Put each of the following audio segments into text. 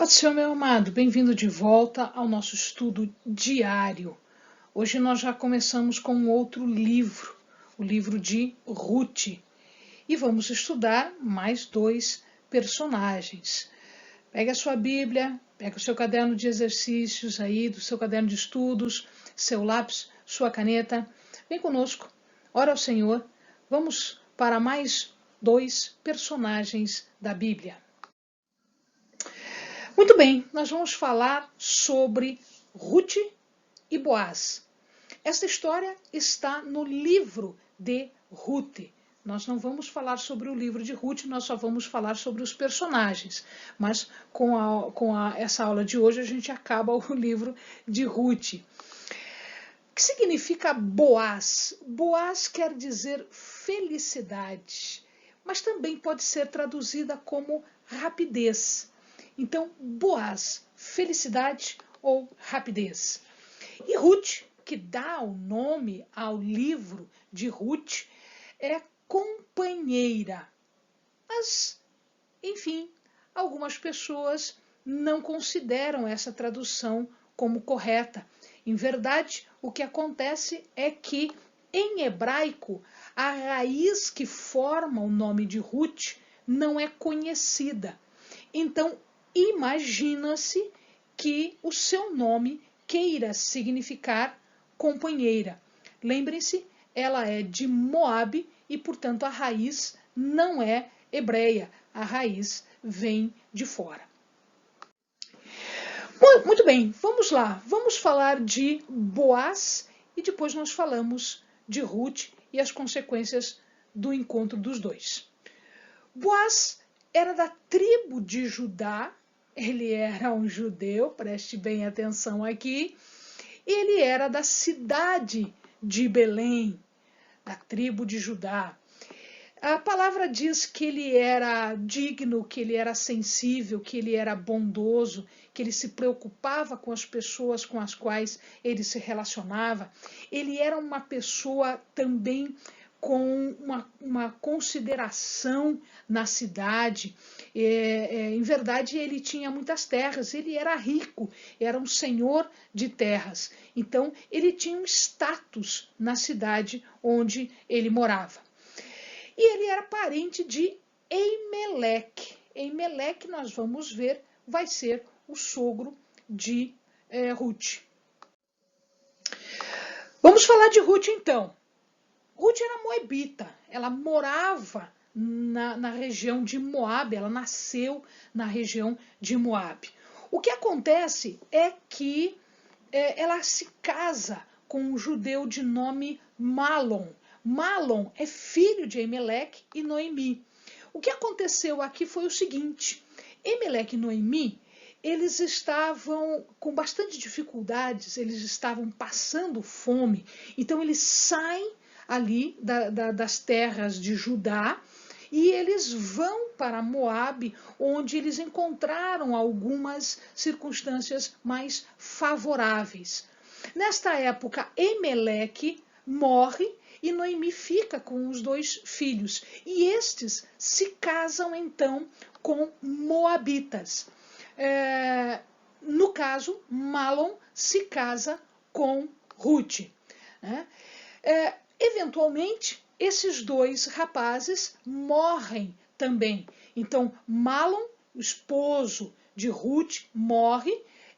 Paz do Senhor, meu amado, bem-vindo de volta ao nosso estudo diário. Hoje nós já começamos com um outro livro, o livro de Ruth, e vamos estudar mais dois personagens. Pega a sua Bíblia, pega o seu caderno de exercícios aí, do seu caderno de estudos, seu lápis, sua caneta. Vem conosco, ora ao Senhor, vamos para mais dois personagens da Bíblia. Muito bem, nós vamos falar sobre Ruth e Boaz. Esta história está no livro de Ruth. Nós não vamos falar sobre o livro de Ruth, nós só vamos falar sobre os personagens. Mas essa aula de hoje a gente acaba o livro de Ruth. O que significa Boaz? Boaz quer dizer felicidade, mas também pode ser traduzida como rapidez. Então, Boaz, felicidade ou rapidez. E Ruth, que dá o nome ao livro de Ruth, é companheira. Mas, enfim, algumas pessoas não consideram essa tradução como correta. Em verdade, o que acontece é que, em hebraico, a raiz que forma o nome de Ruth não é conhecida. Então, imagina-se que o seu nome queira significar companheira. Lembrem-se, ela é de Moabe e, portanto, a raiz não é hebreia. A raiz vem de fora. Muito bem, vamos lá. Vamos falar de Boaz e depois nós falamos de Ruth e as consequências do encontro dos dois. Boaz era da tribo de Judá. Ele era um judeu, preste bem atenção aqui. Ele era da cidade de Belém, da tribo de Judá. A palavra diz que ele era digno, que ele era sensível, que ele era bondoso, que ele se preocupava com as pessoas com as quais ele se relacionava. Ele era uma pessoa também com uma consideração na cidade. Em verdade, ele tinha muitas terras, ele era rico, era um senhor de terras. Então, ele tinha um status na cidade onde ele morava. E ele era parente de Eimeleque. Eimeleque, nós vamos ver, vai ser o sogro de Ruth. Vamos falar de Ruth, então. Ruth era moabita, ela morava na região de Moabe, ela nasceu na região de Moabe. O que acontece é que ela se casa com um judeu de nome Malom. Malom é filho de Eimeleque e Noemi. O que aconteceu aqui foi o seguinte: Eimeleque e Noemi, eles estavam com bastante dificuldades, eles estavam passando fome, então eles saem ali das terras de Judá e eles vão para Moabe, onde eles encontraram algumas circunstâncias mais favoráveis. Nesta época, Eimeleque morre e Noemi fica com os dois filhos. E estes se casam, então, com moabitas. No caso, Malom se casa com Ruth. Eventualmente, esses dois rapazes morrem também. Então, Malom, o esposo de Ruth, morre.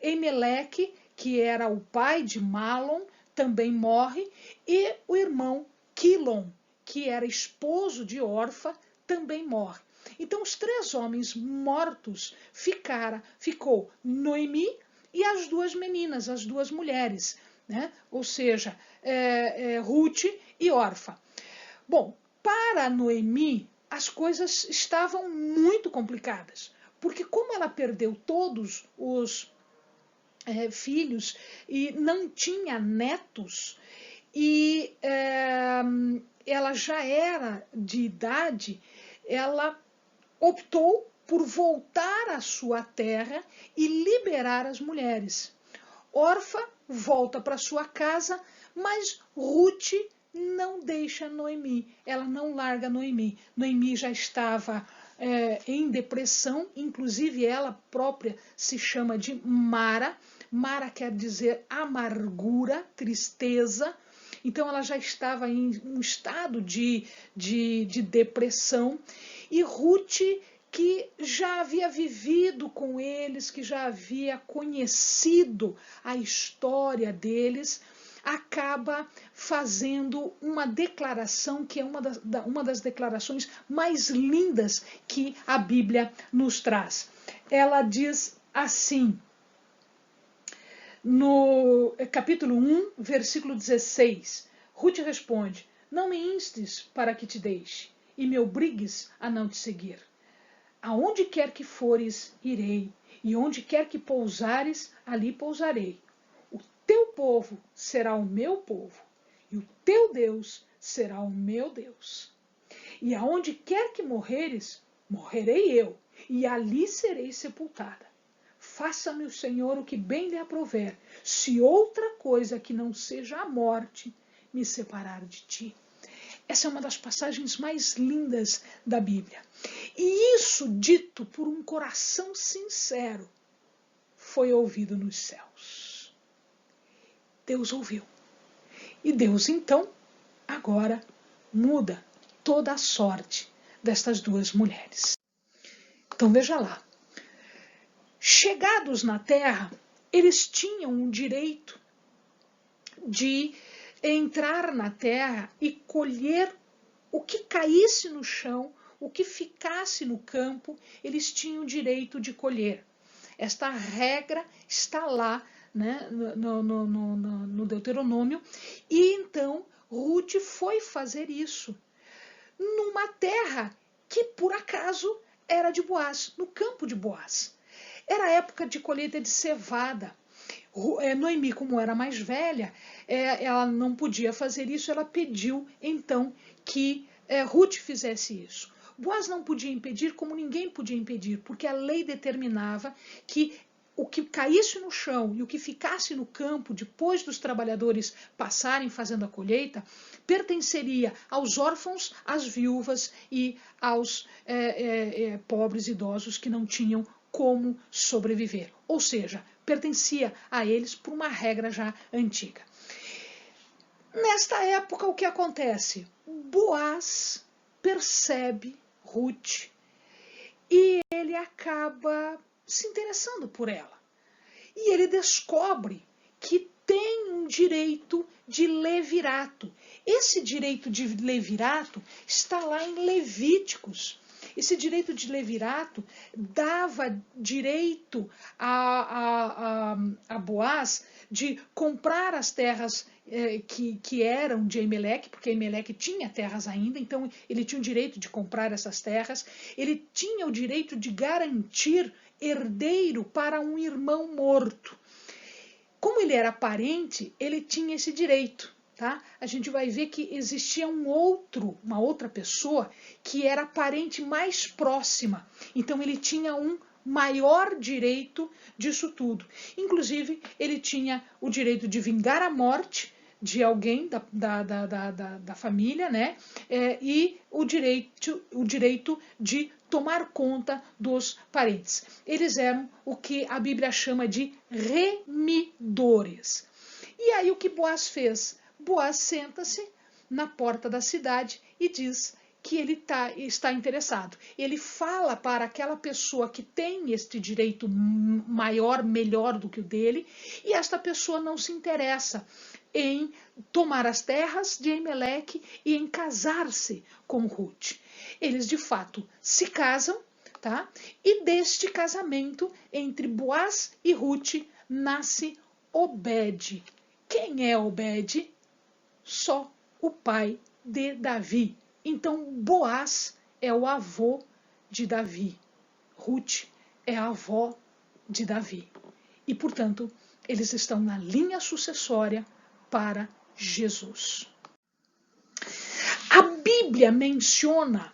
Eimeleque, que era o pai de Malom, também morre. E o irmão Quilom, que era esposo de Orfa, também morre. Então, os três homens mortos ficou Noemi e as duas meninas, as duas mulheres, né? Ou seja, Ruth e Orfa. Bom, para Noemi, as coisas estavam muito complicadas, porque como ela perdeu todos os filhos e não tinha netos, e ela já era de idade, ela optou por voltar à sua terra e liberar as mulheres. Orfa volta para sua casa, mas Ruth não deixa Noemi, ela não larga Noemi. Noemi já estava em depressão, inclusive ela própria se chama de Mara. Mara quer dizer amargura, tristeza. Então ela já estava em um estado de depressão. E Ruth, que já havia vivido com eles, que já havia conhecido a história deles, acaba fazendo uma declaração que é uma das declarações mais lindas que a Bíblia nos traz. Ela diz assim, no capítulo 1, versículo 16, Ruth responde: não me instes para que te deixe, e me obrigues a não te seguir. Aonde quer que fores, irei, e onde quer que pousares, ali pousarei. O teu povo será o meu povo, e o teu Deus será o meu Deus. E aonde quer que morreres, morrerei eu, e ali serei sepultada. Faça-me o Senhor o que bem lhe aprouver, se outra coisa que não seja a morte me separar de ti. Essa é uma das passagens mais lindas da Bíblia. E isso, dito por um coração sincero, foi ouvido nos céus. Deus ouviu. E Deus, então, agora muda toda a sorte destas duas mulheres. Então, veja lá. Chegados na terra, eles tinham o direito de entrar na terra e colher o que caísse no chão, o que ficasse no campo, eles tinham o direito de colher. Esta regra está lá, né, no Deuteronômio, e então Ruth foi fazer isso numa terra que por acaso era de Boaz, no campo de Boaz. Era a época de colheita de cevada. Noemi, como era mais velha, ela não podia fazer isso, ela pediu então que Ruth fizesse isso. Boaz não podia impedir, como ninguém podia impedir, porque a lei determinava que o que caísse no chão e o que ficasse no campo depois dos trabalhadores passarem fazendo a colheita pertenceria aos órfãos, às viúvas e aos pobres idosos que não tinham como sobreviver. Ou seja, pertencia a eles por uma regra já antiga. Nesta época, o que acontece? Boaz percebe Ruth e ele acaba se interessando por ela. E ele descobre que tem um direito de levirato. Esse direito de levirato está lá em Levíticos. Esse direito de levirato dava direito a Boaz de comprar as terras que eram de Emelec, porque Emelec tinha terras ainda, então ele tinha o direito de comprar essas terras, ele tinha o direito de garantir herdeiro para um irmão morto. Como ele era parente, ele tinha esse direito. Tá? A gente vai ver que existia uma outra pessoa que era parente mais próxima. Então ele tinha um maior direito disso tudo. Inclusive, ele tinha o direito de vingar a morte de alguém da família, né? E o direito de tomar conta dos parentes. Eles eram o que a Bíblia chama de remidores. E aí o que Boaz fez? Boaz senta-se na porta da cidade e diz que ele está interessado. Ele fala para aquela pessoa que tem este direito maior, melhor do que o dele, e esta pessoa não se interessa em tomar as terras de Emelec e em casar-se com Ruth. Eles, de fato, se casam, tá? E deste casamento entre Boaz e Ruth nasce Obed. Quem é Obed? Só o pai de Davi. Então, Boaz é o avô de Davi. Ruth é a avó de Davi. E, portanto, eles estão na linha sucessória para Jesus. A Bíblia menciona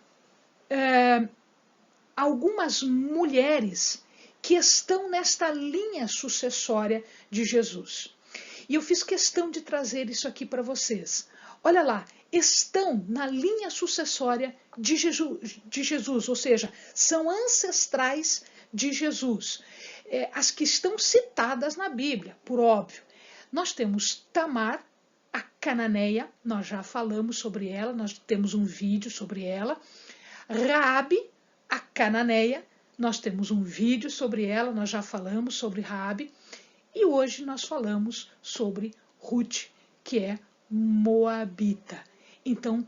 algumas mulheres que estão nesta linha sucessória de Jesus. E eu fiz questão de trazer isso aqui para vocês. Olha lá, estão na linha sucessória de Jesus, ou seja, são ancestrais de Jesus. As que estão citadas na Bíblia, por óbvio. Nós temos Tamar, a cananeia, nós já falamos sobre ela, nós temos um vídeo sobre ela. Raabe, a cananeia, nós temos um vídeo sobre ela, nós já falamos sobre Raabe. E hoje nós falamos sobre Ruth, que é moabita. Então,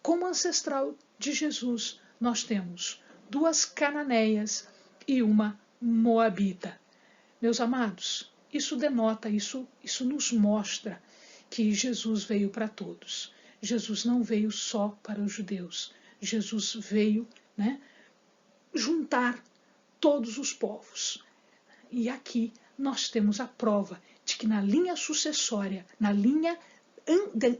como ancestral de Jesus, nós temos 2 cananeias e uma moabita. Meus amados, isso denota, isso nos mostra que Jesus veio para todos. Jesus não veio só para os judeus. Jesus veio, né, juntar todos os povos. E aqui nós temos a prova de que na linha sucessória, na linha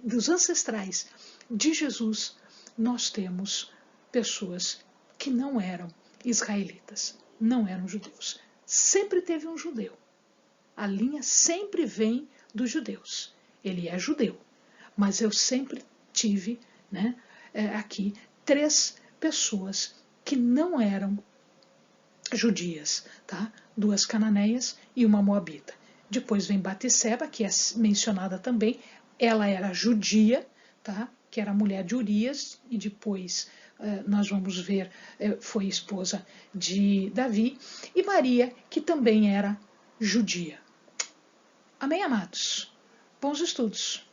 dos ancestrais de Jesus, nós temos pessoas que não eram israelitas, não eram judeus. Sempre teve um judeu. A linha sempre vem dos judeus. Ele é judeu. Mas eu sempre tive, né, aqui 3 pessoas que não eram judias, tá? 2 cananeias e uma moabita. Depois vem Batseba, que é mencionada também. Ela era judia, tá? Que era mulher de Urias, e depois nós vamos ver, foi esposa de Davi. E Maria, que também era judia. Amém, amados? Bons estudos!